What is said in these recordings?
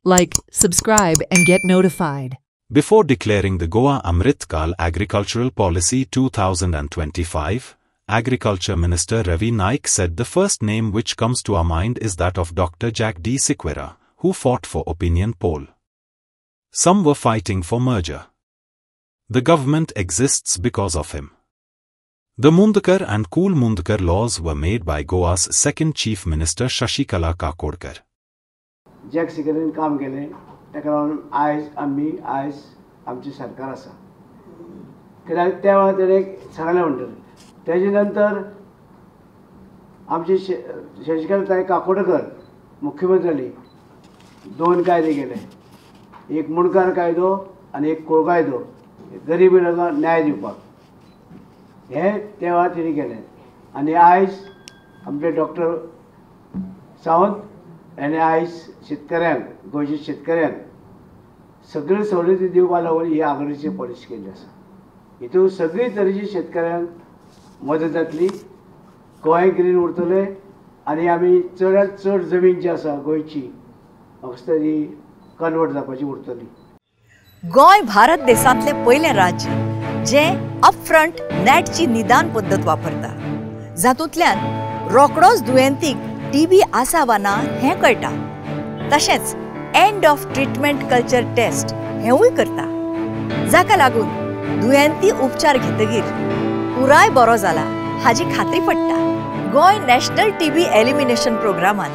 Like, subscribe and get notified. Before declaring the Goa Amritkal Agricultural Policy 2025, Agriculture Minister Ravi Naik said the first name which comes to our mind is that of Dr. Jack D. Sequeira, who fought for opinion poll. Some were fighting for merger. The government exists because of him. The Mundkar and Cool Mundkar laws were made by Goa's second Chief Minister Shashikala Kakodkar. Jack Sequeiran काम केलें, ताका लागून आयज आमची सरकार आसा. कित्याक त्या वेळार तेणें सांगलें म्हणटलें. तेजे नंतर आमचे शशिकांत काकोडकर मुख्यमंत्री जाली. 2 कायदे केले. एक मुणकार कायदो आनी एक कोळ कायदो गरीब लोकांक न्याय दिवपाक. हे त्या वेळार तेणी केलें. आनी आयज आमचे डॉक्टर सावंत हेणें आयज शेतकऱ्यांक गोंयच्या शेतकऱ्यांक सगळ्यो सवलती दिवपा लागून ही आघाडीची पॉलिसी केल्ली आसा. हितून सगळी तरेची शेतकऱ्यांक मदत जातली. गोंय ग्रीन उरतलें आनी आमी चडांत चड जमीन जी आसा गोंयची म्हाका तरी कन्वर्ट जावपाची उरतली. गोंय भारत देशांतलें पयलें राज्य जें अपफ्रंट नॅटची निदान पद्दत वापरता, जातूंतल्यान रोखडोच दुयेंतीक टीबी आसा वा ना हें कळटा. तशेंच end of treatment culture test हेंवूय करता, जाका लागून दुयेंती उपचार घेतकीर पुराय बरो जाला हाची खात्री पडटा. गोंय नॅशनल टीबी एलिमिनेशन प्रोग्रामान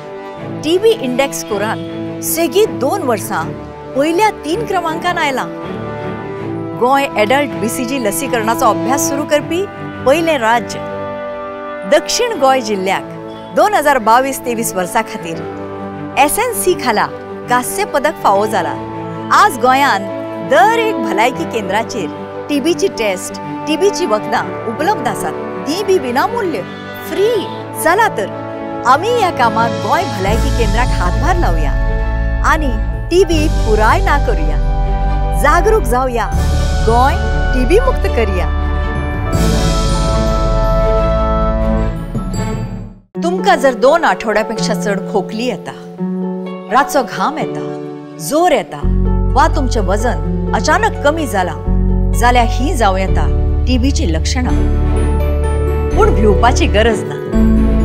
टीबी इंडेक्स स्कोरान सेगीत 2 वर्सां पयल्या 3 क्रमांकान आयलां. गोंय एडल्ट बीसीजी लसीकरणाचो अभ्यास सुरू करपी पयलें राज्य. दक्षिण गोंय जिल्ल्याक 2022-23 वर्सा खातीर SNC खाला कांस्य पदक फावो जाला. आज गोंयान दर एक भलायकी केंद्राचेर टीबीची टेस्ट, टीबीची वखदां उपलब्ध आसात. ती बी विनामूल्य, फ्री. चला तर आमी ह्या कामाक गोंय भलायकी केंद्राक हातभार लावया आनी टीबी पुराय ना करूया. जागरूक जावया, गोंय टीबी मुक्त करूया. तुमकां जर 2 आठवड्यापेक्षा चड खोकली येता, रातचो घाम येता, जोर येता वा तुमचें वजन अचानक कमी जालां जाल्यार ही जावं येता टीबीची लक्षणां. पूण भिवपाची गरज ना.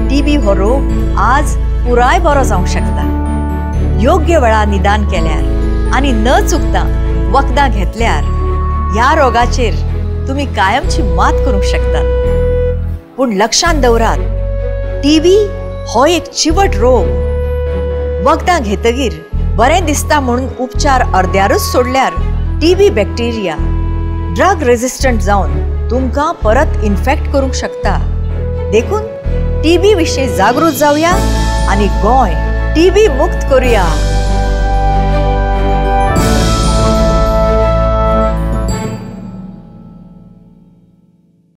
टीबी हो रोग आज पुराय बरो जावंक शकता. योग्य वेळार निदान केल्यार आनी न चुकता वखदां घेतल्यार ह्या रोगाचेर तुमी कायमची मात करूंक शकतात. पूण लक्षांत दवरात, टीबी हो एक चिवट रोग. वखदां घेतकीर बरें दिसता म्हणून उपचार अर्द्यारूच सोडल्यार टीबी बॅक्टेरिया ड्रग रेजिस्टंट जावन तुमकां परत इन्फेक्ट करूंक शकता. देखून टीबी विशीं जागृत जावया आनी गोंय टीबी मुक्त करूया.